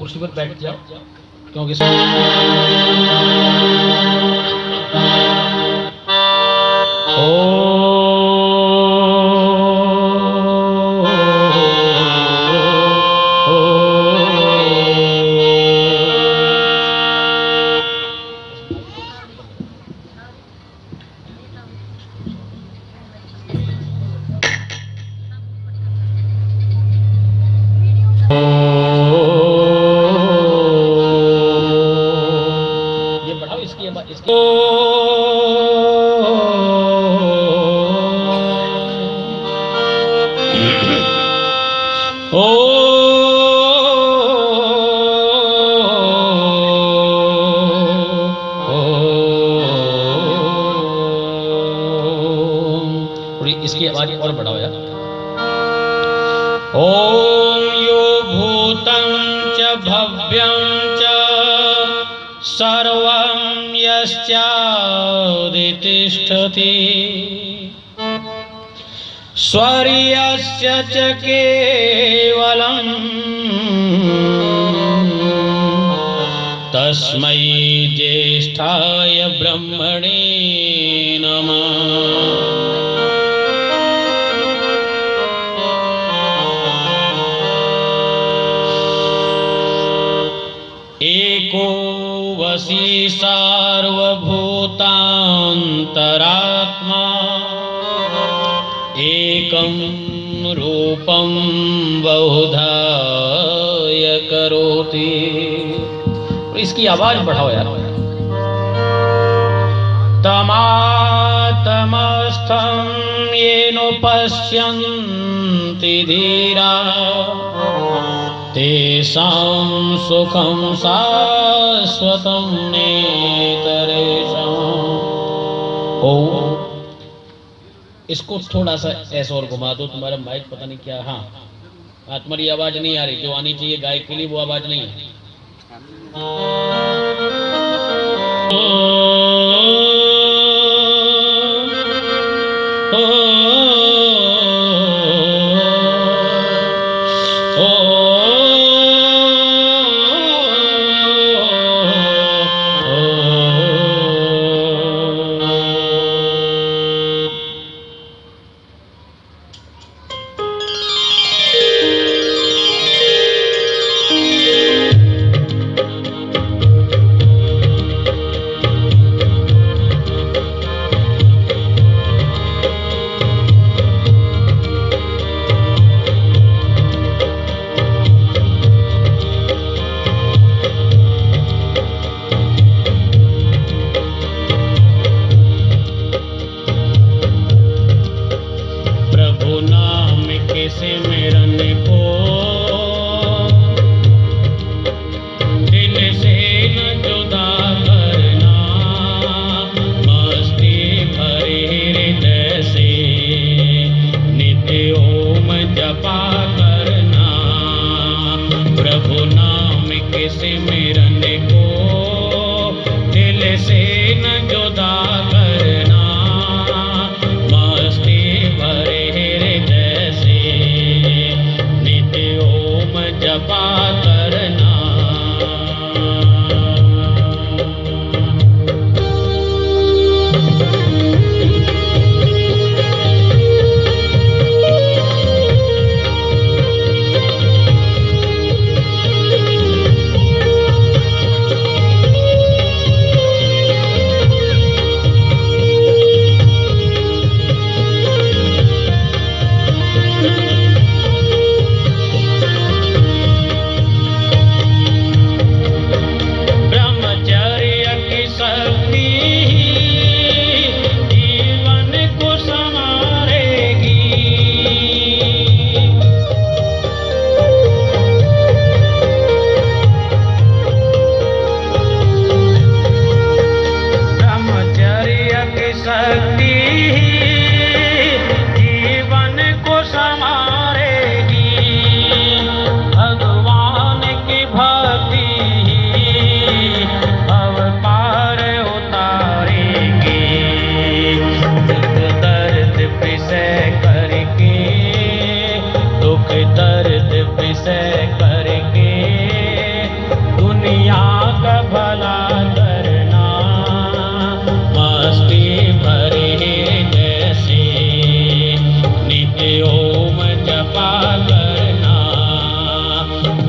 कुर्सी पर बैठ जाओ क्योंकि ये बढ़ाओ इसकी इसकी आवाज और बढ़ाओ यार। ओम यो भूतं च भव्यं च सर्वं यस्यादितिष्ठति स्वर्यस्य च केवलं तस्मै ज्येष्ठाय ब्रह्मणे नमः। एको वसी सार्वभूतान्तरात्मा एकं रूपं बहुधाय करोति। इसकी आवाज बढ़ाओ यार। तमातमस्थं येनोपश्यन्ति धीरा तेषां सुखं शाश्वतं नेतरेषाम्। ओ इसको थोड़ा सा ऐसा और घुमा दो, तुम्हारा माइक पता नहीं क्या। हाँ तुम्हारी आवाज नहीं आ रही, जो आनी चाहिए गायक के लिए वो आवाज नहीं है।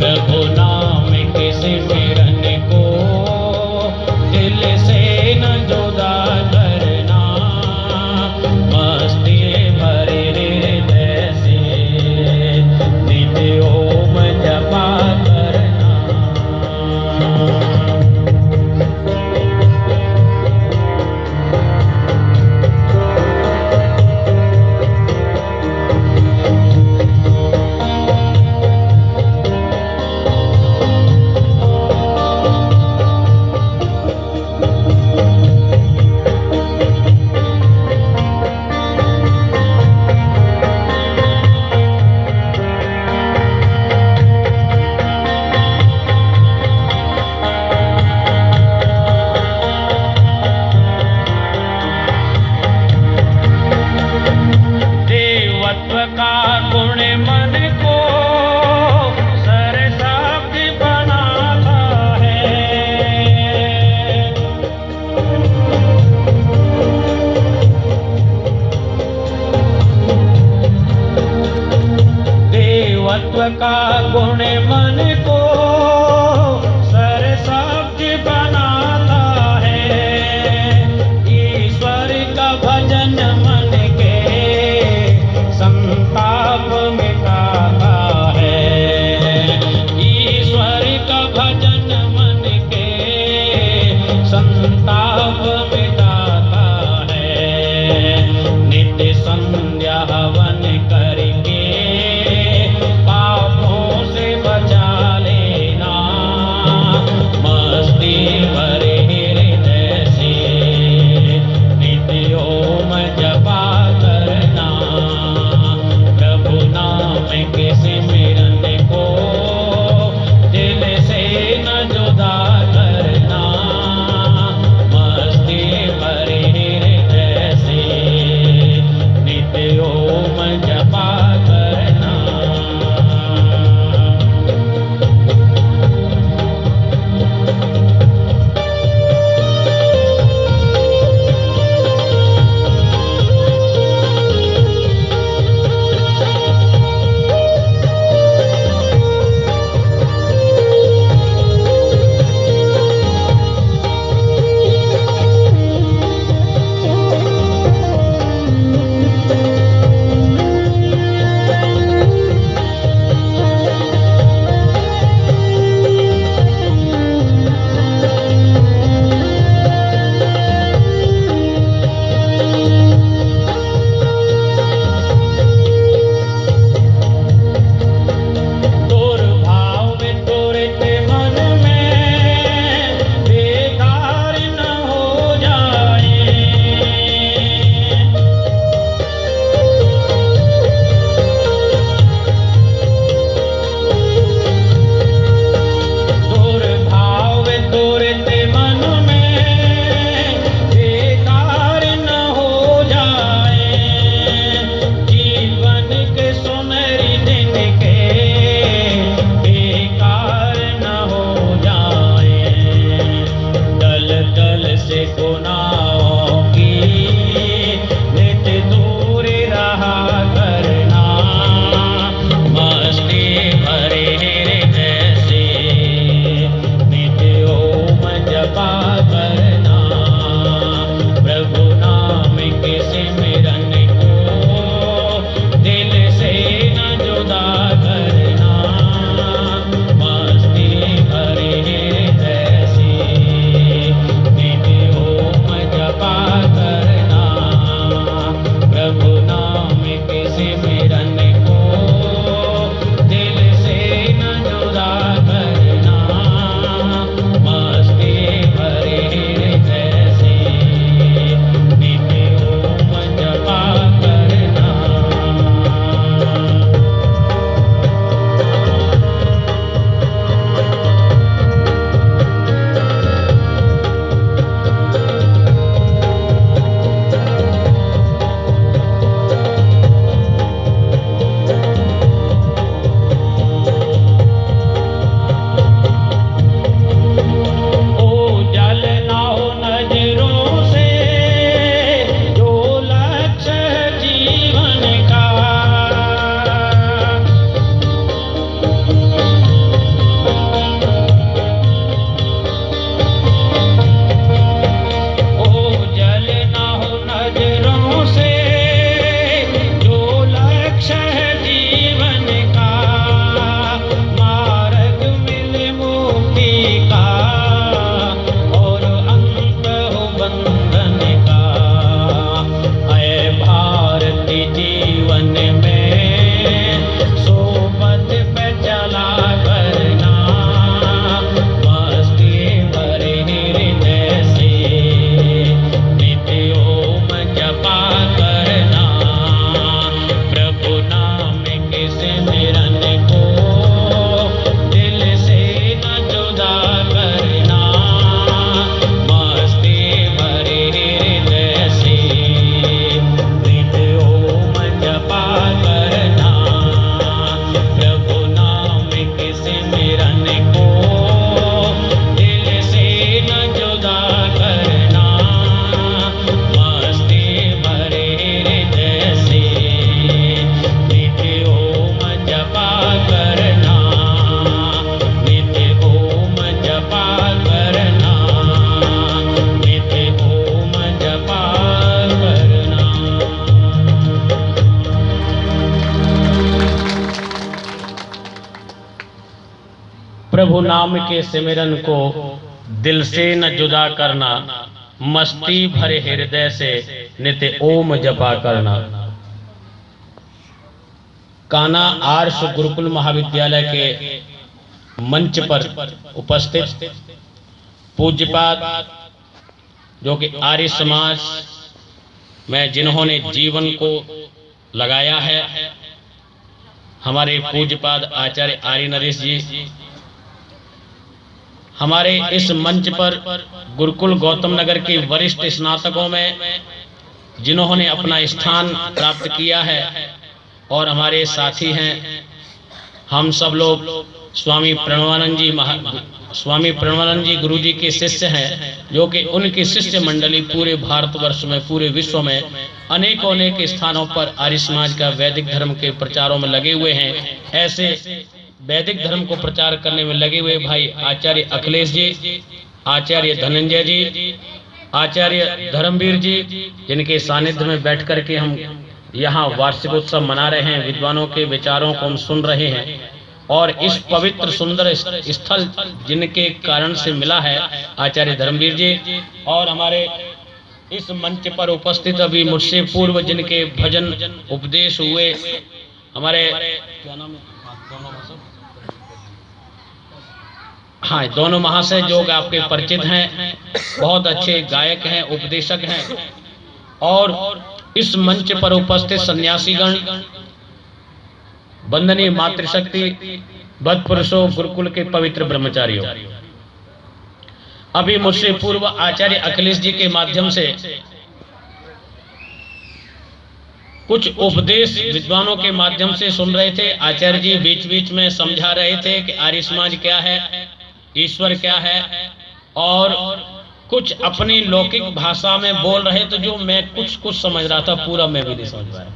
प्रभु नाम के सिमरन को दिल से न जुदा करना, मस्ती भरे हृदय से नित्य ओम जपा करना। देवत्व का गुण मन को सरसाब्द बनाता है। देवत्व का गुण मन को सरसाब्द बनाता है। ईश्वर का भजन मन के संताप मिटाता है। ईश्वर का भजन मन के संताप मिटाता है। नित्य संध्या हवन करके पापों से बचा लेना, मस्ती भरे हृदय से नित्य ओम जपा करना। प्रभु नाम के सिमरन को दिल से न जुदा करना, मस्ती भरे हृदय से नित्य ओम जपा करना। प्रभु नाम के सिमरन को दिल से न जुदा करना, मस्ती भरे हृदय से नित्य ओम जपा करना। कान्हा आर्ष गुरुकुल महाविद्यालय के मंच पर उपस्थित पूज्यपाद जो कि आर्य समाज में जिन्होंने जीवन को लगाया है, हमारे पूज्यपाद आचार्य आर्य नरेश जी, हमारे इस मंच पर गुरुकुल गौतम नगर के वरिष्ठ स्नातकों में जिन्होंने अपना स्थान प्राप्त किया है, और हमारे साथी हैं, हम सब लोग स्वामी प्रणवानंद जी गुरु जी के शिष्य हैं, जो कि उनकी शिष्य मंडली पूरे भारतवर्ष में, पूरे विश्व में अनेकों अनेक स्थानों पर आर्य समाज का वैदिक धर्म के प्रचारों में लगे हुए हैं। ऐसे वैदिक धर्म को प्रचार करने में लगे हुए भाई आचार्य अखिलेश जी, आचार्य धनंजय जी, आचार्य धर्मवीर जी, जिनके सानिध्य में बैठ कर के हम यहाँ वार्षिक उत्सव मना रहे हैं, विद्वानों के विचारों को हम सुन रहे हैं, और इस पवित्र सुंदर स्थल जिनके कारण से मिला है आचार्य धर्मवीर जी, और हमारे इस मंच पर उपस्थित अभी मुझसे पूर्व जिनके भजन उपदेश हुए हमारे क्या नाम है, हाँ, दोनों महाशय जो आपके परिचित हैं, बहुत अच्छे गायक हैं, उपदेशक हैं, और इस मंच पर उपस्थित सन्यासीगण, वंदनीय मातृशक्ति, बद पुरुषों, गुरुकुल के पवित्र ब्रह्मचारियों, अभी मुझसे पूर्व आचार्य अखिलेश जी के माध्यम से कुछ उपदेश विद्वानों के माध्यम से सुन रहे थे। आचार्य जी बीच बीच में समझा रहे थे कि आर्य समाज क्या है, ईश्वर क्या है, और कुछ अपनी लौकिक भाषा में बोल रहे, तो जो मैं कुछ समझ रहा था, पूरा मैं भी नहीं समझ पाया,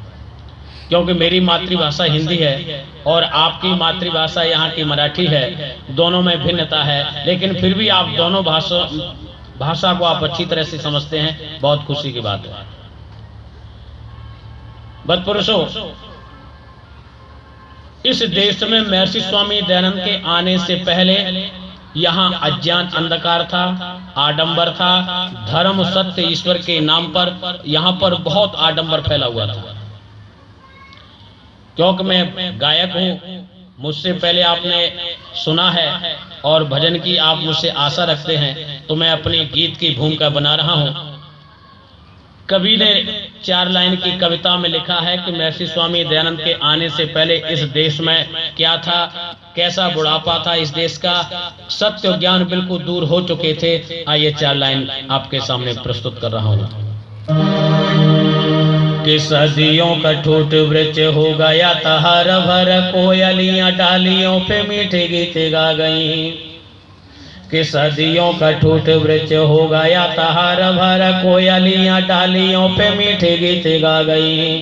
क्योंकि मेरी मातृभाषा हिंदी है और आपकी मातृभाषा यहाँ की मराठी है, दोनों में भिन्नता है, लेकिन फिर भी आप दोनों भाषा को आप अच्छी तरह से समझते हैं, बहुत खुशी की बात है। बदपुरुषों, इस देश में महर्षि स्वामी दयानंद के आने से पहले यहाँ अज्ञान अंधकार था, आडंबर था, धर्म सत्य ईश्वर के नाम पर यहाँ पर बहुत आडंबर फैला हुआ था। क्योंकि मैं गायक हूँ, मुझसे पहले आपने सुना है और भजन की आप मुझसे आशा रखते हैं, तो मैं अपने गीत की भूमिका बना रहा हूँ। कवि ने 4 लाइन की कविता में लिखा है कि महर्षि स्वामी दयानंद के आने से पहले इस देश में क्या था, कैसा बुढ़ापा था इस देश का, सत्य और ज्ञान बिल्कुल दूर हो चुके थे। आइए 4 लाइन आपके सामने प्रस्तुत कर रहा हूँ। कि सदियों का ठूठ वृक्ष हो गया था हर भर, कोयलियां डालियों पे मीठे गीत गा गई। कि सदियों का ठूठ वृक्ष हो गया था हर भर, कोयलियां डालियों पे मीठे गीत गा गई।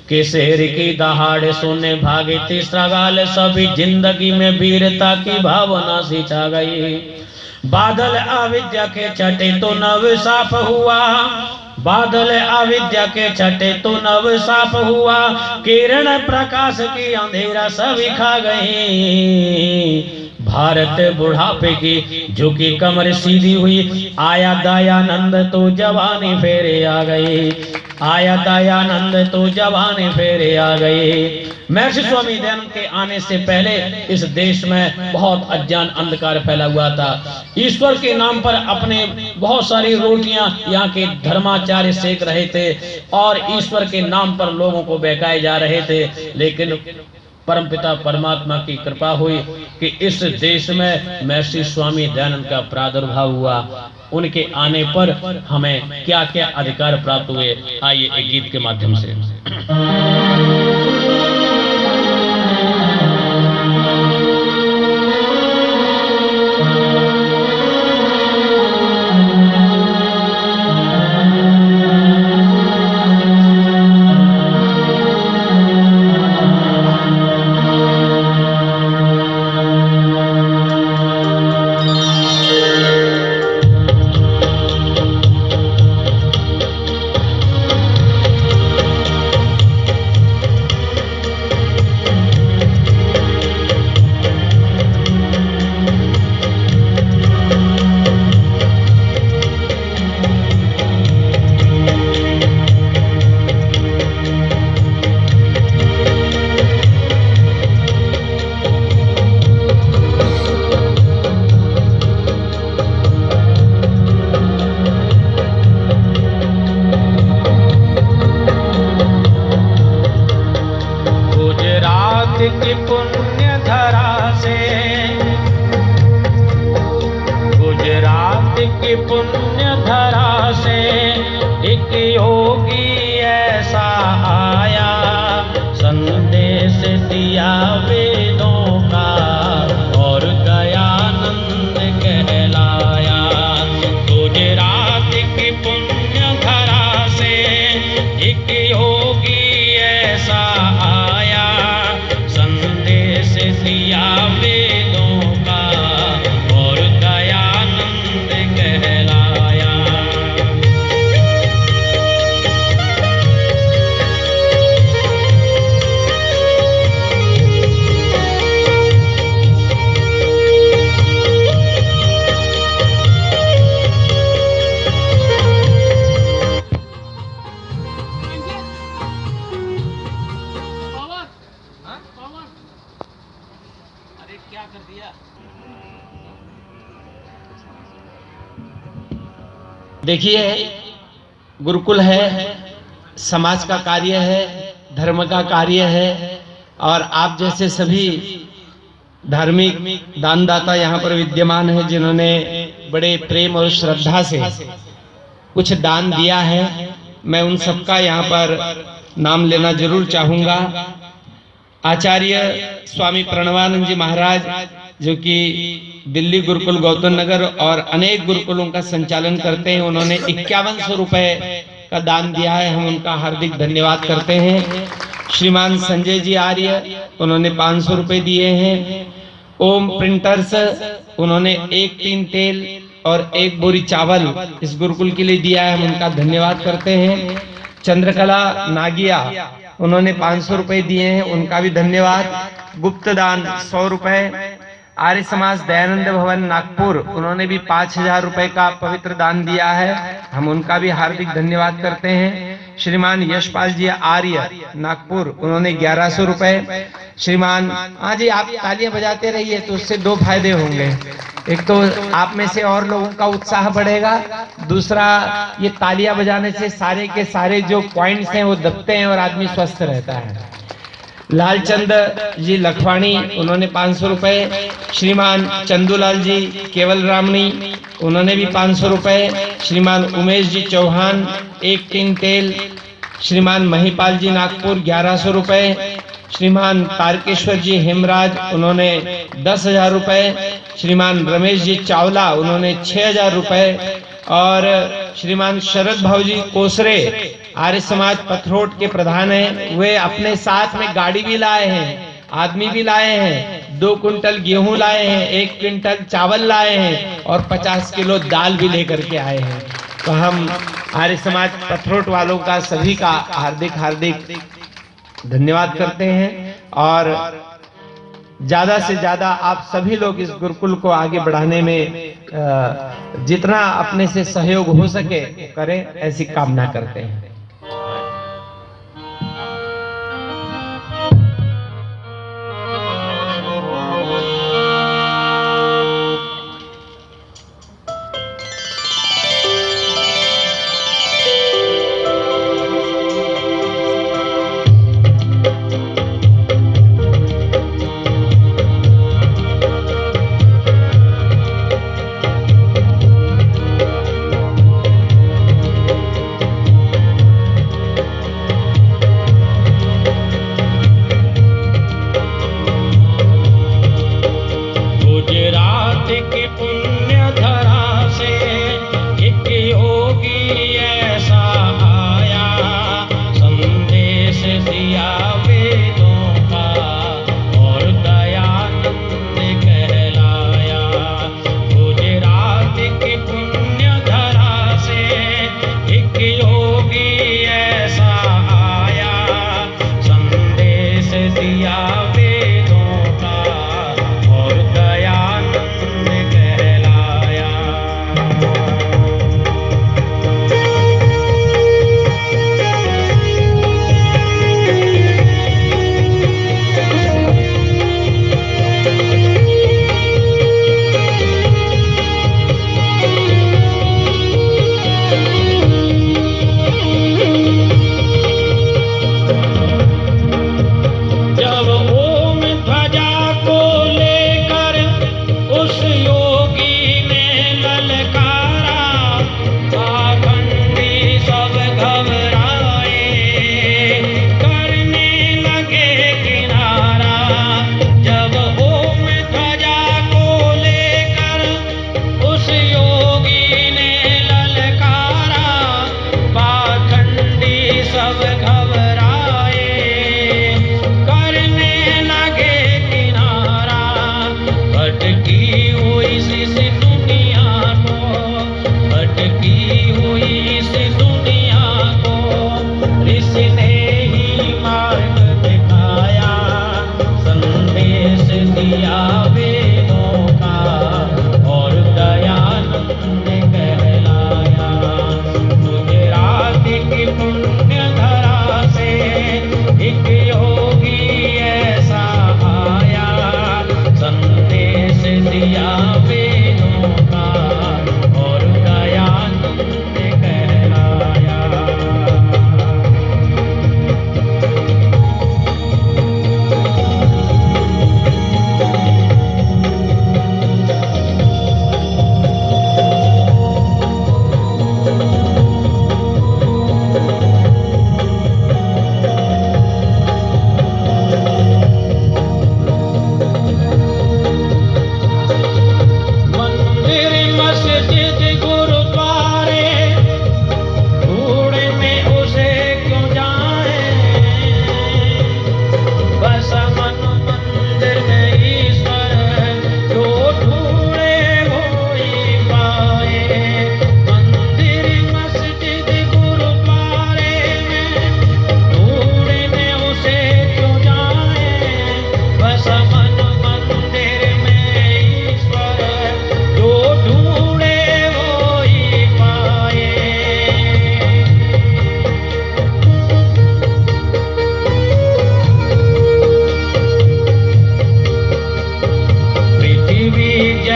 कि शेर की दहाड़ सुने भागी तीसरा गाल, सभी जिंदगी में वीरता की भावना सी छा गई। बादल अविद्या के छटे तो नव साफ हुआ, बादल अविद्या के छटे तो नव साफ हुआ, किरण प्रकाश की अंधेरा सभी खा गई। भारत बुढ़ापे की झुकी कमर सीधी हुई, आया दयानंद तो जवानी फेरे आ गई, आया दयानंद तो जवानी फेरे आ गई। महर्षि स्वामी दयानंद के आने से पहले इस देश में बहुत अज्ञान अंधकार फैला हुआ था। ईश्वर के नाम पर अपने बहुत सारी रोटियां यहाँ के धर्माचार्य सेक रहे थे और ईश्वर के नाम पर लोगों को बहकाए जा रहे थे, लेकिन परमपिता परमात्मा की कृपा हुई कि इस देश में महर्षि स्वामी दयानंद का प्रादुर्भाव हुआ। उनके आने पर हमें क्या क्या अधिकार प्राप्त हुए, आइए एक गीत के माध्यम से। की पुण्य धरा से एक योगी ऐसा आया, संदेश दिया वेदों का और दयानंद कहलाया। गुजरात की पुण्य धरा से एक योगी ऐसा आया, संदेश दिया वेदों का और दयानंद कहलाया। देखिए, गुरुकुल है, समाज का कार्य है, धर्म का कार्य है, और आप जैसे सभी धार्मिक दानदाता यहाँ पर विद्यमान है, जिन्होंने बड़े प्रेम और श्रद्धा से कुछ दान दिया है। मैं उन सबका यहाँ पर नाम लेना जरूर चाहूंगा। आचार्य स्वामी प्रणवानंद जी महाराज, जो कि दिल्ली गुरुकुल गौतम नगर और अनेक गुरुकुलों का संचालन करते हैं, उन्होंने 5100 रुपए का दान दिया है। हम उनका हार्दिक धन्यवाद करते हैं। श्रीमान संजय जी आर्य, उन्होंने 500 रुपए दिए हैं। ओम प्रिंटर्स, उन्होंने 1 टीन तेल और 1 बोरी चावल इस गुरुकुल के लिए दिया है, हम उनका धन्यवाद करते हैं। चंद्रकला नागिया, उन्होंने 500 रुपए दिए हैं, उनका भी धन्यवाद। गुप्त दान 100 रुपए। आर्य समाज दयानंद भवन नागपुर, उन्होंने भी 5000 रुपए का पवित्र दान दिया है, हम उनका भी हार्दिक धन्यवाद करते हैं। श्रीमान यशपाल जी आर्य नागपुर, उन्होंने 1100 रुपए। श्रीमान, हाँ जी, आप तालियां बजाते रहिए तो उससे 2 फायदे होंगे। एक तो आप में से और लोगों का उत्साह बढ़ेगा, दूसरा ये तालियां बजाने से सारे के सारे जो पॉइंट्स हैं वो दबते हैं और आदमी स्वस्थ रहता है। लालचंद जी लखवाणी, उन्होंने 500 रुपए। श्रीमान चंदूलाल जी केवल रामनी, उन्होंने भी 500 रुपए। श्रीमान उमेश जी चौहान 1 टीन तेल। श्रीमान महिपाल जी नागपुर 1100 रुपए। श्रीमान तारकेश्वर जी हेमराज, उन्होंने 10,000 रुपए। श्रीमान रमेश जी चावला, उन्होंने 6,000 रुपए। और श्रीमान शरद भाऊजी कोसरे, आर्य समाज पथरोट के प्रधान हैं, वे अपने साथ में गाड़ी भी लाए हैं, आदमी भी लाए हैं, 2 कुंटल गेहूं लाए हैं, 1 क्विंटल चावल लाए हैं और 50 किलो दाल भी लेकर के आए हैं। तो हम आर्य समाज पथरोट वालों का सभी का हार्दिक हार्दिक धन्यवाद करते हैं। और ज्यादा से ज्यादा आप सभी लोग इस गुरुकुल को आगे बढ़ाने में जितना अपने से सहयोग हो सके करें, ऐसी कामना करते हैं। दिया वेदों का और दयानंद कह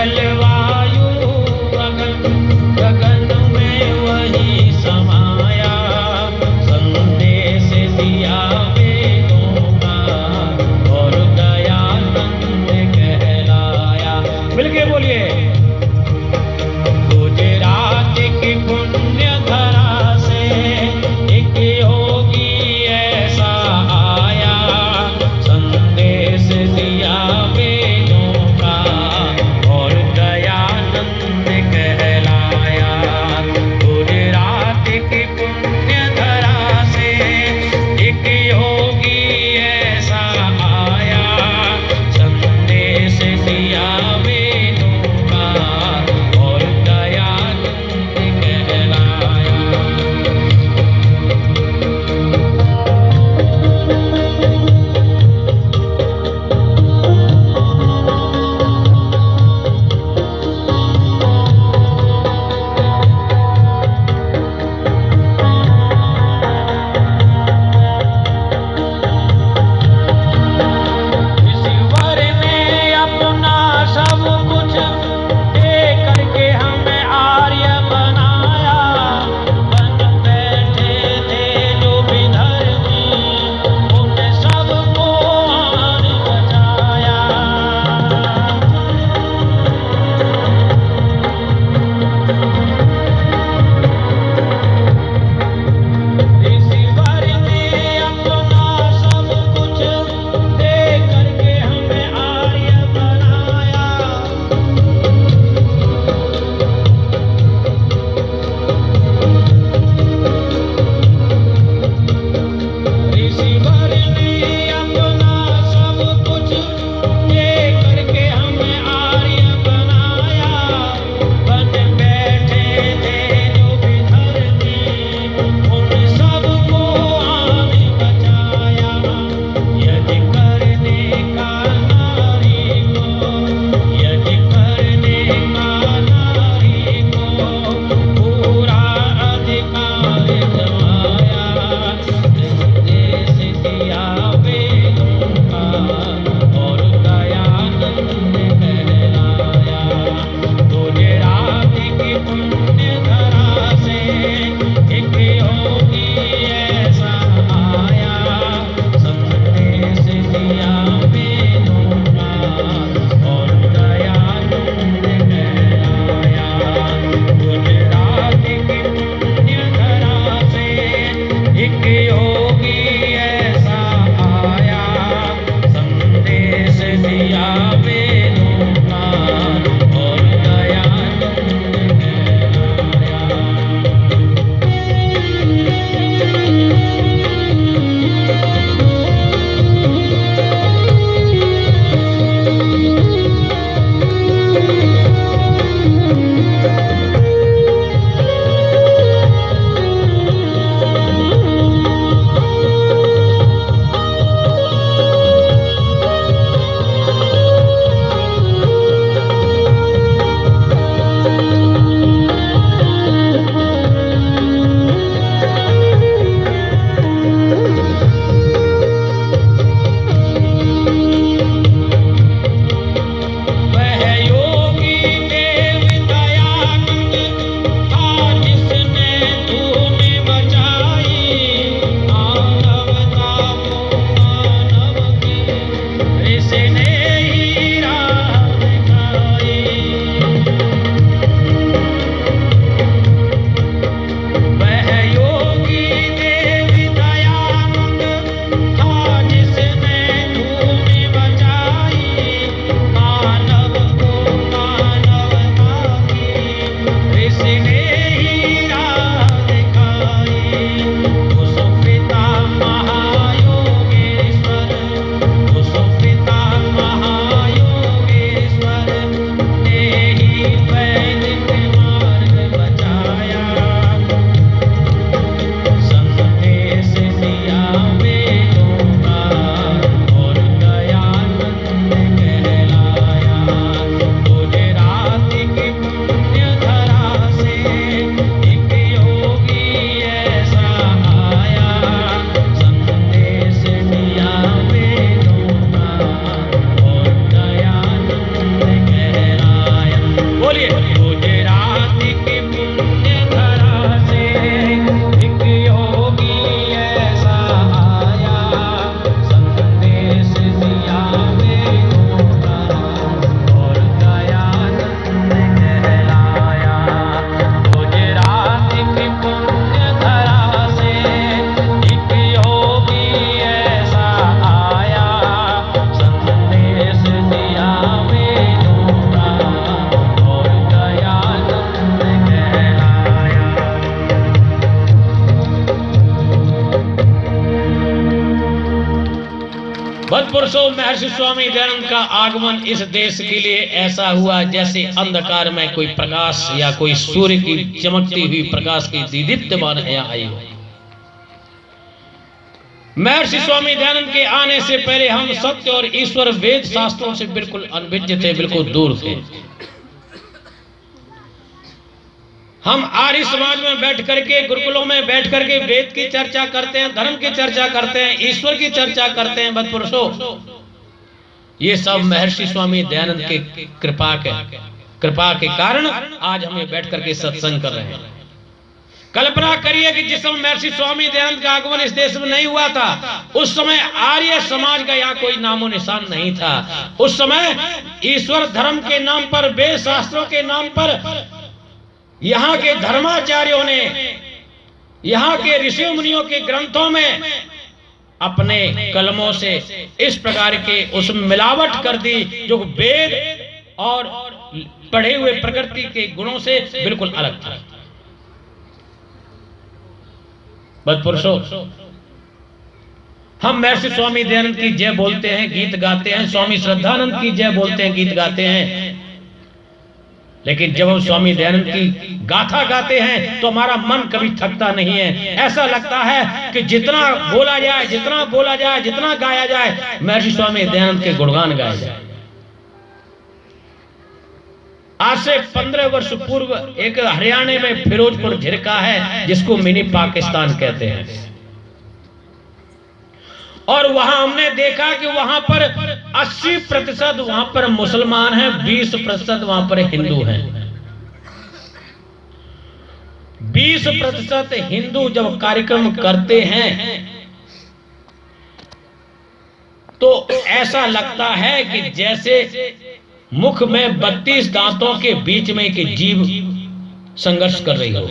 जलवायु गगन गगन में वही समाया, संदेश दिया वेदों का और दयानंद कहलाया। मिलके बोलिए। गुजरात की पुण्य धरा से एक योगी ऐसा आया, संदेश दिया वेदों का और दयानंद कहलाया। गुजरात की पुण्य धरा से एक योगी ऐसा आया, संदेश दिया वेदों बोलिए। गुजरात की पुण्य धरा से एक योगी ऐसा आया, संदेश दिया वेदों का और दयानंद कहलाया। गुजरात की पुण्य धरा से एक योगी ऐसा आया, संदेश दिया वेदों का और दयानंद कहलाया। भक्तपुरुषों, महर्षि स्वामी दयानंद का आगमन इस देश के लिए ऐसा हुआ जैसे अंधकार में कोई प्रकाश या कोई सूर्य की चमकती हुई प्रकाश की दीदीप्यमान यहाँ आई हो। महर्षि स्वामी दयानंद के आने से पहले हम सत्य और ईश्वर वेद शास्त्रों से बिल्कुल अनभिज्ञ थे, बिल्कुल दूर थे। हम आर्य समाज में बैठ करके, गुरुकुलों में बैठ करके वेद की चर्चा करते हैं, धर्म की चर्चा करते हैं, ईश्वर की चर्चा करते हैं। भक्तपुरुषों, ये सब महर्षि स्वामी दयानंद के कृपा के कारण आज हमें बैठ करके सत्संग कर रहे हैं। कल्पना करिए कि जिस समय महर्षि स्वामी दयानंद का आगमन इस देश में नहीं हुआ था, उस समय आर्य समाज का यहाँ कोई नामो निशान नहीं था। उस समय ईश्वर धर्म के नाम पर, वेद शास्त्रों के नाम पर यहाँ के धर्माचार्यों ने, यहाँ के ऋषि मुनियों के ग्रंथों में अपने कलमों से इस प्रकार के उसमें मिलावट कर दी जो वेद और पढ़े हुए प्रकृति के गुणों से बिल्कुल अलग था। भक्तपुरुषों, हम महर्षि स्वामी दयानंद की जय बोलते हैं, गीत गाते हैं, स्वामी श्रद्धानंद की जय बोलते हैं, गीत गाते हैं, लेकिन जब हम स्वामी दयानंद की गाथा गाते हैं तो हमारा मन कभी थकता नहीं है। ऐसा लगता है कि जितना बोला जाए, जितना बोला जाए, जितना गाया जाए, महर्षि स्वामी दयानंद के गुणगान गाए जाए। आज से 15 वर्ष पूर्व एक हरियाणा में फिरोजपुर झिरका है जिसको मिनी पाकिस्तान कहते हैं, और वहां हमने देखा कि वहां पर 80% वहां पर मुसलमान हैं, 20% वहां पर हिंदू हैं। 20% हिंदू जब कार्यक्रम करते हैं तो ऐसा लगता है कि जैसे मुख में 32 दांतों के बीच में एक जीव संघर्ष कर रही हो।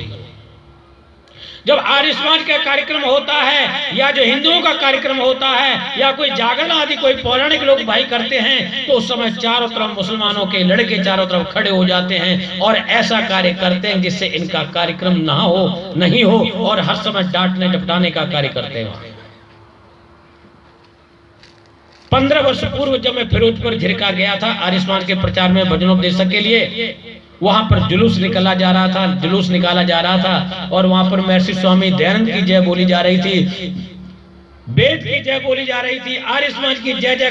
जब आर्य समाज का कार्यक्रम होता है या जो हिंदुओं का कार्यक्रम होता है या कोई जागरण आदि कोई पौराणिक लोग भाई करते हैं, तो उस समय चारों तरफ मुसलमानों के लड़के चारों तरफ खड़े हो जाते हैं और ऐसा कार्य करते हैं जिससे इनका कार्यक्रम ना हो, नहीं हो, और हर समय डांटने डपटाने का कार्य करते हैं। 15 वर्ष पूर्व जब मैं फिरोजपुर झिरका गया था आर्य समाज के प्रचार में भजनोपदेशक के लिए, वहां पर जुलूस निकाला जा रहा था और वहां पर महर्षि स्वामी दयानंद की जय बोली जा रही थी, वेद की जय बोली जा रही थी, आर्य समाज की जय जय